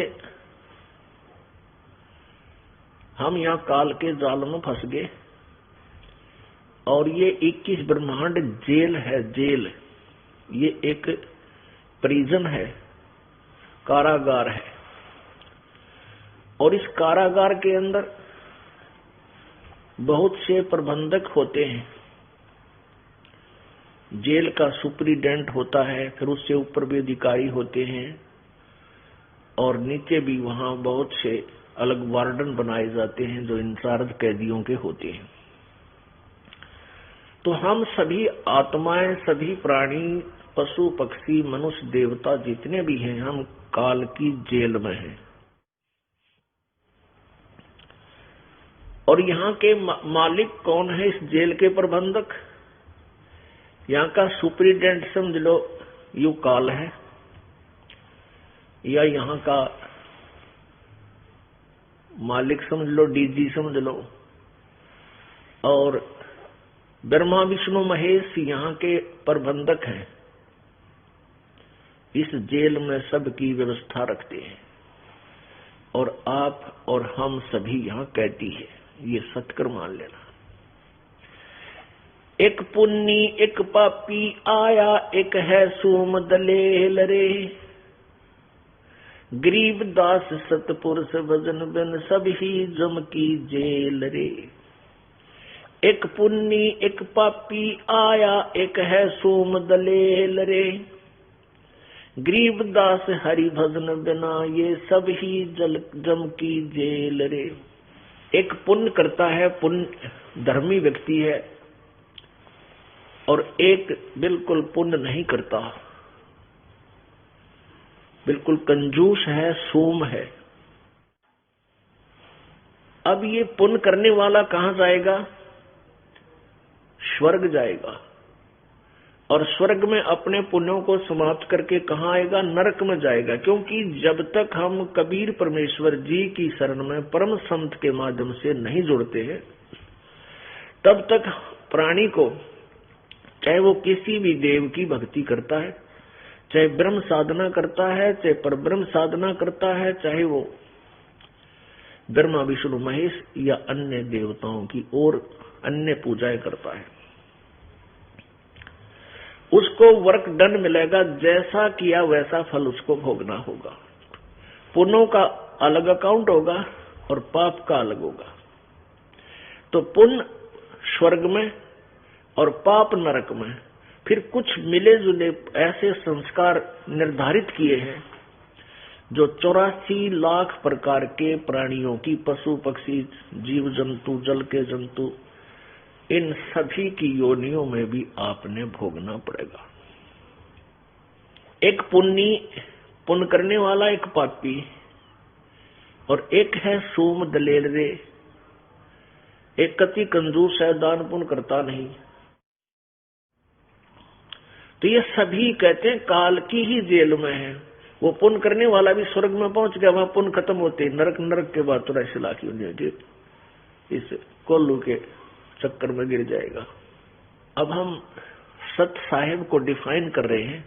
हम यहाँ काल के जाल में फंस गए और ये 21 ब्रह्मांड जेल है, जेल। ये एक प्रिजन है, कारागार है, और इस कारागार के अंदर बहुत से प्रबंधक होते हैं। जेल का सुपरिटेंडेंट होता है, फिर उससे ऊपर भी अधिकारी होते हैं, और नीचे भी वहां बहुत से अलग वार्डन बनाए जाते हैं जो इंचार्ज कैदियों के होते हैं। तो हम सभी आत्माएं, सभी प्राणी, पशु पक्षी, मनुष्य, देवता जितने भी हैं, हम काल की जेल में हैं। और यहाँ के मालिक कौन है? इस जेल के प्रबंधक, यहाँ का सुपरिटेंडेंट समझ लो यू काल है, या यहाँ का मालिक समझ लो डीजी समझ लो, और ब्रह्मा विष्णु महेश यहाँ के प्रबंधक हैं। इस जेल में सबकी व्यवस्था रखते हैं, और आप और हम सभी यहाँ कैदी है। ये सत्कर मान लेना। एक पुन्नी एक पापी आया, एक है सोम दलेल रे। गरीब दास सतपुरुष भजन बिन, सब ही जम की जेल रे। एक पुन्नी एक पापी आया, एक है सोम दलेल रे। गरीब दास हरि भजन बिना, ये सब ही जम की जेल रे। एक पुण्य करता है, पुण्य धर्मी व्यक्ति है, और एक बिल्कुल पुण्य नहीं करता, बिल्कुल कंजूस है, सोम है। अब ये पुण्य करने वाला कहां जाएगा? स्वर्ग जाएगा, और स्वर्ग में अपने पुण्यों को समाप्त करके कहाँ आएगा? नरक में जाएगा। क्योंकि जब तक हम कबीर परमेश्वर जी की शरण में परम संत के माध्यम से नहीं जुड़ते हैं, तब तक प्राणी को, चाहे वो किसी भी देव की भक्ति करता है, चाहे ब्रह्म साधना करता है, चाहे परब्रह्म साधना करता है, चाहे वो ब्रह्मा विष्णु महेश या अन्य देवताओं की और अन्य पूजाएं करता है, उसको वर्क डन मिलेगा। जैसा किया वैसा फल उसको भोगना होगा। पुण्यों का अलग अकाउंट होगा और पाप का अलग होगा। तो पुण्य स्वर्ग में और पाप नरक में। फिर कुछ मिले जुले ऐसे संस्कार निर्धारित किए हैं जो 84 लाख प्रकार के प्राणियों की, पशु पक्षी जीव जंतु, जल के जंतु, इन सभी की योनियों में भी आपने भोगना पड़ेगा। एक पुण्य करने वाला, एक पापी, और एक है सोम दलेल रे, एक कति कंजूस है, दान पुण्य करता नहीं। तो ये सभी कहते हैं काल की ही जेल में है। वो पुण्य करने वाला भी स्वर्ग में पहुंच गया, वहां पुण्य खत्म होते नरक के बाद 84 लाख योनियां इस कोल्लू के चक्कर में गिर जाएगा। अब हम सत साहिब को डिफाइन कर रहे हैं।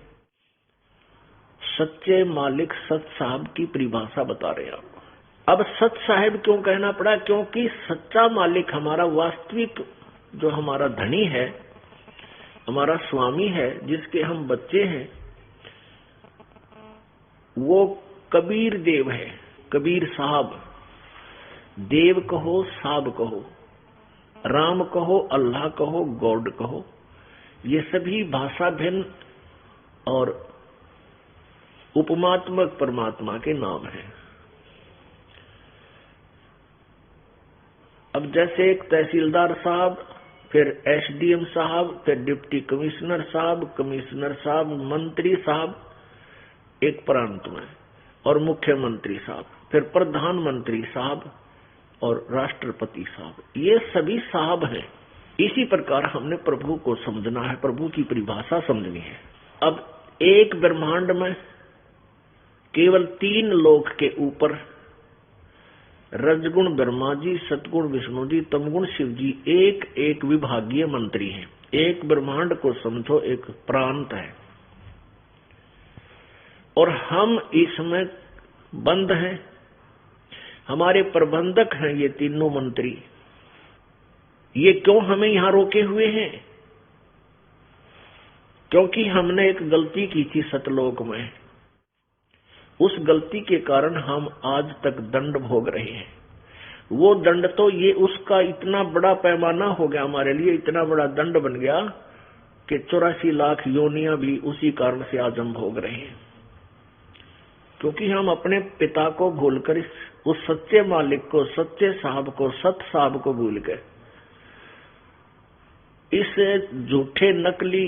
सच्चे मालिक सत साहब की परिभाषा बता रहे हैं आपको। अब सत साहिब क्यों कहना पड़ा? क्योंकि सच्चा मालिक हमारा वास्तविक जो हमारा धनी है, हमारा स्वामी है, जिसके हम बच्चे हैं, वो कबीर देव है, कबीर साहब। देव कहो, साहब कहो, राम कहो, अल्लाह कहो, गॉड कहो, ये सभी भाषा भिन्न और उपमात्मक परमात्मा के नाम हैं। अब जैसे एक तहसीलदार साहब, फिर एसडीएम साहब, फिर डिप्टी कमिश्नर साहब, मंत्री साहब एक प्रांत में, और मुख्यमंत्री साहब, फिर प्रधानमंत्री साहब और राष्ट्रपति साहब, ये सभी साहब हैं। इसी प्रकार हमने प्रभु को समझना है, प्रभु की परिभाषा समझनी है। अब एक ब्रह्मांड में केवल 3 लोक के ऊपर रजगुण ब्रह्मा जी, सतगुण विष्णु जी, तमगुण शिव जी एक एक विभागीय मंत्री हैं। एक ब्रह्मांड को समझो एक प्रांत है, और हम इसमें बंद हैं। हमारे प्रबंधक हैं ये तीनों मंत्री। ये क्यों हमें यहां रोके हुए हैं? क्योंकि हमने एक गलती की थी सतलोक में। उस गलती के कारण हम आज तक दंड भोग रहे हैं। वो दंड तो ये उसका इतना बड़ा पैमाना हो गया, हमारे लिए इतना बड़ा दंड बन गया कि 84 लाख योनियां भी उसी कारण से आज हम भोग रहे हैं। क्योंकि हम अपने पिता को भूलकर उस सच्चे मालिक को, सच्चे साहब को, सत साहब को भूल गए। इस झूठे नकली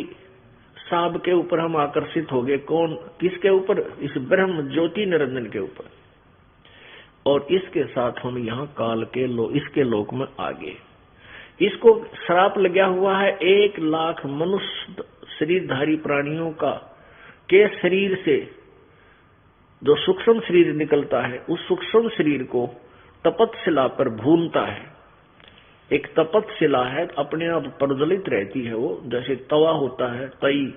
साहब के ऊपर हम आकर्षित हो गए। कौन? किसके ऊपर? इस ब्रह्म ज्योति निरंजन के ऊपर। और इसके साथ हम यहाँ काल के इसके लोक में आ गए। इसको श्राप लगा हुआ है 1 लाख मनुष्य शरीरधारी प्राणियों का के शरीर से जो सूक्ष्म शरीर निकलता है, उस सूक्ष्म शरीर को तपतशिला पर भूनता है। एक तपतशिला है, अपने आप प्रज्वलित रहती है वो, जैसे तवा होता है, तई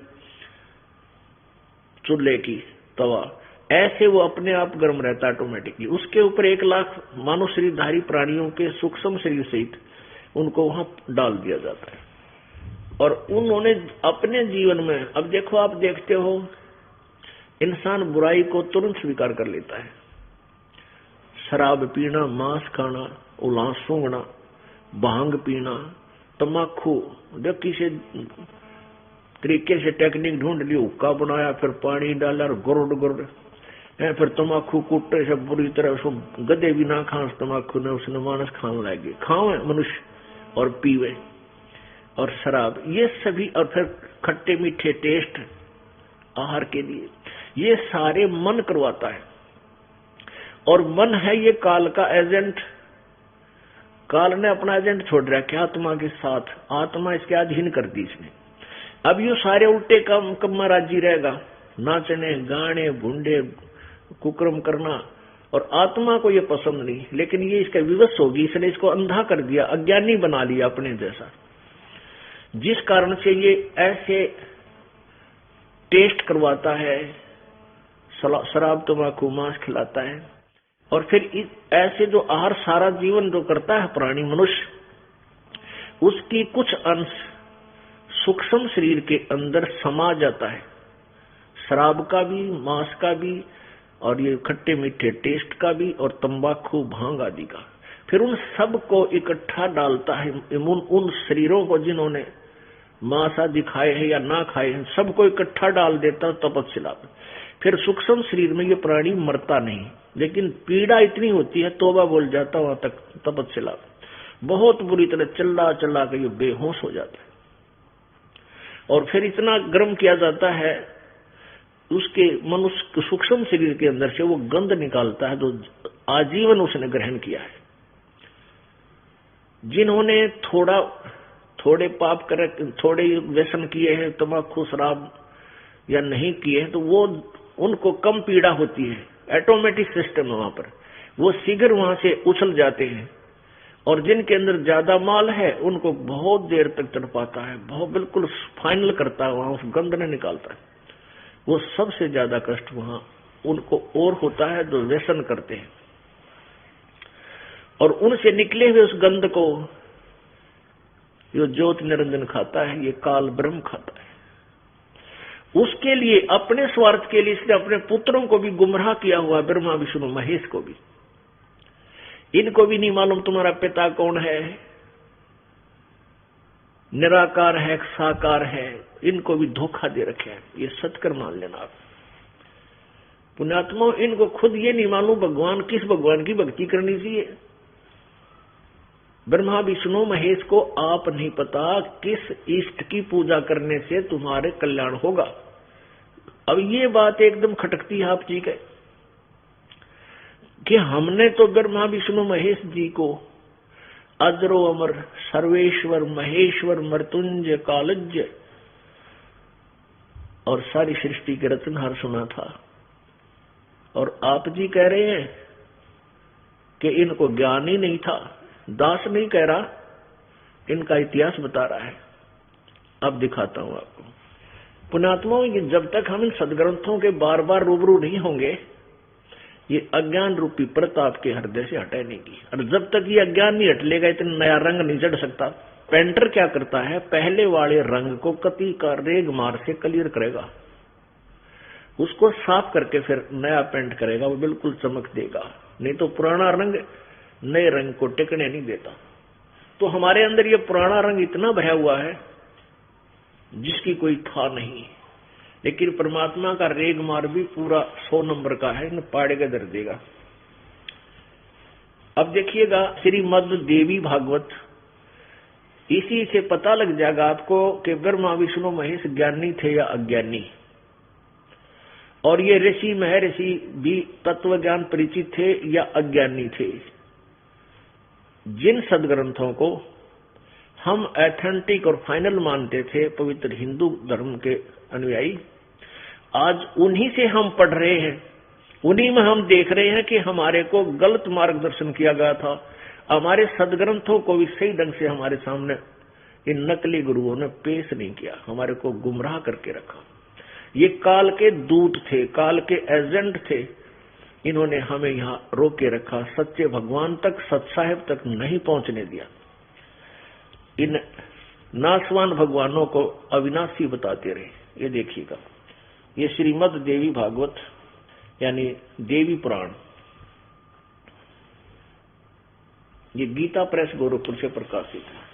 चूल्हे की तवा, ऐसे वो अपने आप गर्म रहता है ऑटोमेटिकली। उसके ऊपर 1 लाख मानव शरीरधारी प्राणियों के सूक्ष्म शरीर सहित उनको वहां डाल दिया जाता है। और उन्होंने अपने जीवन में, अब देखो, आप देखते हो इंसान बुराई को तुरंत स्वीकार कर लेता है। शराब पीना, मांस खाना, उलास सूंघना, भांग पीना, तम्बाकू, जब किसी तरीके से टेक्निक ढूंढ ली, हुक्का बनाया, फिर पानी डाला और गुरुड़ फिर तम्बाकू कुटे से बुरी तरह उसको गधे भी ना खास तम्बाकू ने उसने मानस खाने लगे, खावे मनुष्य और पीवे, और शराब, ये सभी, और फिर खट्टे मीठे टेस्ट आहार के लिए, ये सारे मन करवाता है। और मन है ये काल का एजेंट। काल ने अपना एजेंट छोड़ रखा आत्मा के साथ, आत्मा इसके अधीन कर दी इसने। अब ये सारे उल्टे काम में राजी रहेगा, नाचने गाने भूंडे कुकर्म करना, और आत्मा को ये पसंद नहीं, लेकिन ये इसका विवश होगी, इसने इसको अंधा कर दिया, अज्ञानी बना लिया अपने जैसा, जिस कारण से ये ऐसे टेस्ट करवाता है, शराब तंबाकू मांस खिलाता है, और फिर ऐसे जो आहार सारा जीवन जो करता है प्राणी मनुष्य, उसकी कुछ अंश सूक्ष्म शरीर के अंदर समा जाता है, शराब का भी, मांस का भी, और ये खट्टे मीठे टेस्ट का भी, और तंबाकू भांग आदि का। फिर उन सब को इकट्ठा डालता है, उन शरीरों को जिन्होंने मांस आदि खाए हैं या ना खाए हैं, सबको इकट्ठा डाल देता तपस्या। फिर सूक्ष्म शरीर में ये प्राणी मरता नहीं, लेकिन पीड़ा इतनी होती है, तौबा बोल जाता वहां तक तपस्या, बहुत बुरी तरह चिल्ला चिल्ला के ये बेहोश हो जाता है। और फिर इतना गर्म किया जाता है, उसके मनुष्य सूक्ष्म शरीर के अंदर से वो गंध निकालता है जो आजीवन उसने ग्रहण किया है। जिन्होंने थोड़े पाप करे, थोड़े व्यसन किए हैं, तंबाकू शराब या नहीं किए हैं, तो वो उनको कम पीड़ा होती है, ऑटोमेटिक सिस्टम है वहां पर, वो शीघ्र वहां से उछल जाते हैं। और जिनके अंदर ज्यादा माल है उनको बहुत देर तक तड़पाता है, बहुत बिल्कुल फाइनल करता है, वहां उस गंध ने निकालता है। वो सबसे ज्यादा कष्ट वहां उनको और होता है जो व्यसन करते हैं, और उनसे निकले हुए उस गंध को जो ज्योति निरंजन खाता है, ये काल ब्रह्म खाता है। उसके लिए, अपने स्वार्थ के लिए इसने अपने पुत्रों को भी गुमराह किया हुआ, ब्रह्मा विष्णु महेश को भी। इनको भी नहीं मालूम तुम्हारा पिता कौन है, निराकार है साकार है, इनको भी धोखा दे रखे हैं। ये सत्कर मान लेना आप पुण्यात्मा, इनको खुद ये नहीं मालूम भगवान किस भगवान की भक्ति करनी चाहिए। ब्रह्मा विष्णु महेश को आप नहीं पता किस इष्ट की पूजा करने से तुम्हारे कल्याण होगा। अब ये बात एकदम खटकती है आप जी के कि हमने तो ब्रह्मा विष्णु महेश जी को अजरो अमर सर्वेश्वर महेश्वर मृत्युंजय कालज्य और सारी सृष्टि के रचनहार सुना था, और आप जी कह रहे हैं कि इनको ज्ञान ही नहीं था। दास नहीं कह रहा, इनका इतिहास बता रहा है। अब दिखाता हूं आपको पुण्यात्माओं, ये जब तक हम इन सदग्रंथों के बार बार रूबरू नहीं होंगे, ये अज्ञान रूपी परत आपके हृदय से हटाए नहीं की। और जब तक ये अज्ञान नहीं हटलेगा, इतना नया रंग नहीं चढ़ सकता। पेंटर क्या करता है, पहले वाले रंग को कती का रेग मार से क्लियर करेगा, उसको साफ करके फिर नया पेंट करेगा, वो बिल्कुल चमक देगा। नहीं तो पुराना रंग नए रंग को टिकने नहीं देता। तो हमारे अंदर ये पुराना रंग इतना भरा हुआ है जिसकी कोई था नहीं, लेकिन परमात्मा का रेग मार भी पूरा 100 नंबर का है, न पाड़े का दर देगा। अब देखिएगा श्रीमद् देवी भागवत, इसी से पता लग जाएगा आपको कि ब्रह्मा विष्णु महेश ज्ञानी थे या अज्ञानी, और ये ऋषि महर्षि भी तत्व ज्ञान परिचित थे या अज्ञानी थे। जिन सदग्रंथों को हम ऑथेंटिक और फाइनल मानते थे पवित्र हिंदू धर्म के अनुयायी, आज उन्हीं से हम पढ़ रहे हैं, उन्हीं में हम देख रहे हैं कि हमारे को गलत मार्गदर्शन किया गया था। हमारे सदग्रंथों को भी सही ढंग से हमारे सामने इन नकली गुरुओं ने पेश नहीं किया, हमारे को गुमराह करके रखा। ये काल के दूत थे, काल के एजेंट थे, इन्होंने हमें यहाँ रोके रखा, सच्चे भगवान तक, सत साहिब तक नहीं पहुंचने दिया। इन नासवान भगवानों को अविनाशी बताते रहे। ये देखिएगा, ये श्रीमद् देवी भागवत यानी देवी पुराण, ये गीता प्रेस गोरखपुर से प्रकाशित है।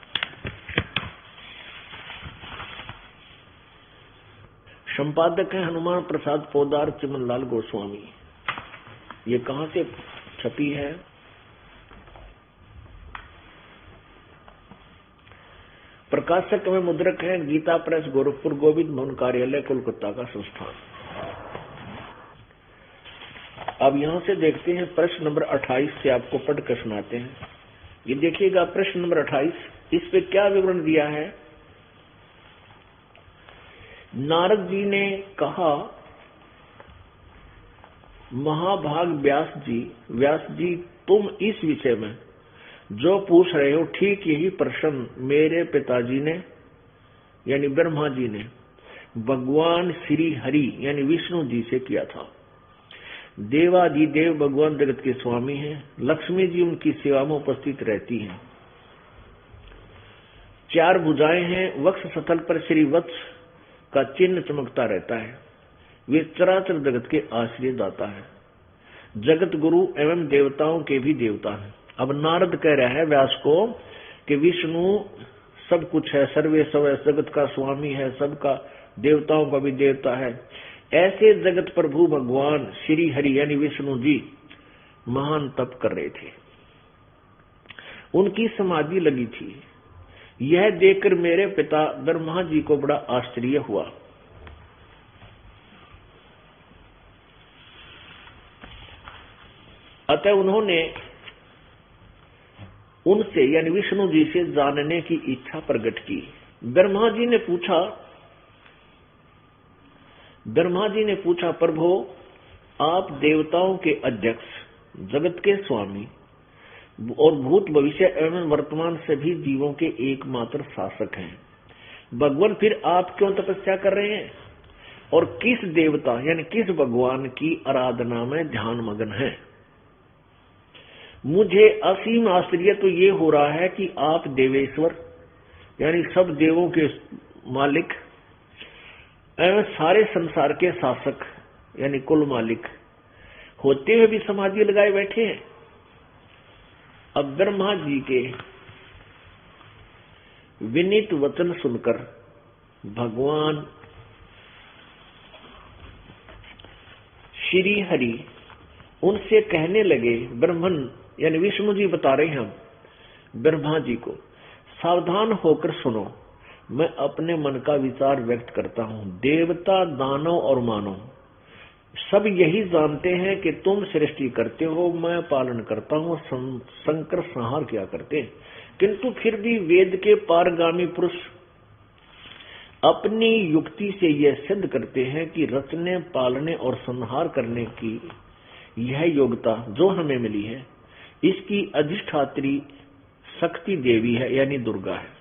संपादक है हनुमान प्रसाद पोदार चिमनलाल गोस्वामी। ये कहां से छपी है? प्रकाशक में मुद्रक है गीता प्रेस गोरखपुर, गोविंद भवन कार्यालय कोलकाता का संस्थान। अब यहां से देखते हैं प्रश्न नंबर 28 से आपको पढ़कर सुनाते हैं। ये देखिएगा प्रश्न नंबर 28, इस पे क्या विवरण दिया है। नारद जी ने कहा, महाभाग व्यास जी तुम इस विषय में जो पूछ रहे हो ठीक यही प्रश्न मेरे पिताजी ने यानी ब्रह्मा जी ने भगवान श्री हरि यानी विष्णु जी से किया था। देवादिदेव भगवान जगत के स्वामी हैं, लक्ष्मी जी उनकी सेवा में उपस्थित रहती हैं, 4 भुजाएं हैं, वक्ष स्थल पर श्री वत्स का चिन्ह चमकता रहता है, वे चराचर जगत के आश्रय दाता है, जगत गुरु एवं देवताओं के भी देवता हैं। अब नारद कह रहा है व्यास को कि विष्णु सब कुछ है, सर्वेश्वर है, जगत का स्वामी है, सबका देवताओं का भी देवता है। ऐसे जगत प्रभु भगवान श्री हरि यानी विष्णु जी महान तप कर रहे थे, उनकी समाधि लगी थी। यह देखकर मेरे पिता ब्रह्मा जी को बड़ा आश्चर्य हुआ। अतः उन्होंने उनसे यानी विष्णु जी से जानने की इच्छा प्रकट की। ब्रह्मा जी ने पूछा प्रभु, आप देवताओं के अध्यक्ष, जगत के स्वामी और भूत भविष्य एवं वर्तमान सभी जीवों के एकमात्र शासक हैं, भगवान फिर आप क्यों तपस्या कर रहे हैं और किस देवता यानी किस भगवान की आराधना में ध्यान मग्न है। मुझे असीम आश्चर्य तो ये हो रहा है कि आप देवेश्वर यानी सब देवों के मालिक एवं सारे संसार के शासक यानी कुल मालिक होते हुए भी समाधि लगाए बैठे हैं। अब ब्रह्मा जी के विनीत वचन सुनकर भगवान श्री हरि उनसे कहने लगे, ब्रह्मन यानी विष्णु जी बता रहे हैं हम ब्रह्मा जी को, सावधान होकर सुनो, मैं अपने मन का विचार व्यक्त करता हूं। देवता, दानव और मानव सब यही जानते हैं कि तुम सृष्टि करते हो, मैं पालन करता हूं, संकर संहार किया करते हैं, किंतु फिर भी वेद के पारगामी पुरुष अपनी युक्ति से यह सिद्ध करते हैं कि रचने, पालने और संहार करने की यह योग्यता जो हमें मिली है, इसकी अधिष्ठात्री शक्ति देवी है यानी दुर्गा है।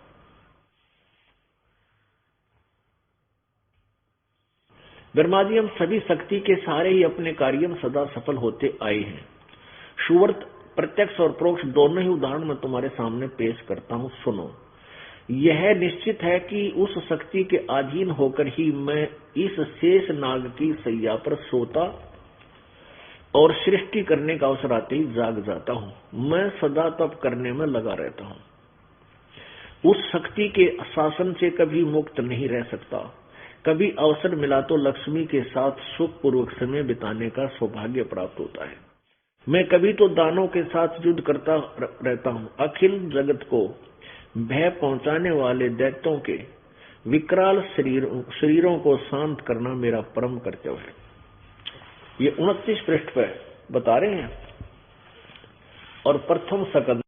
ब्रह्मा जी, हम सभी शक्ति के सहारे ही अपने कार्य में सदा सफल होते आए हैं। सुवर्त, प्रत्यक्ष और परोक्ष दोनों ही उदाहरण मैं तुम्हारे सामने पेश करता हूं, सुनो। यह निश्चित है कि उस शक्ति के अधीन होकर ही मैं इस शेष नाग की सैया पर सोता और सृष्टि करने का अवसर आते ही जाग जाता हूं। मैं सदा तप करने में लगा रहता हूं। उस शक्ति के शासन से कभी मुक्त नहीं रह सकता। कभी अवसर मिला तो लक्ष्मी के साथ सुखपूर्वक समय बिताने का सौभाग्य प्राप्त होता है। मैं कभी तो दानों के साथ युद्ध करता रहता हूं। अखिल जगत को भय पहुंचाने वाले दैत्यों के विकराल शरीरों को शांत करना मेरा परम कर्तव्य है। ये 29 पृष्ठ पर बता रहे हैं। और प्रथम सकंद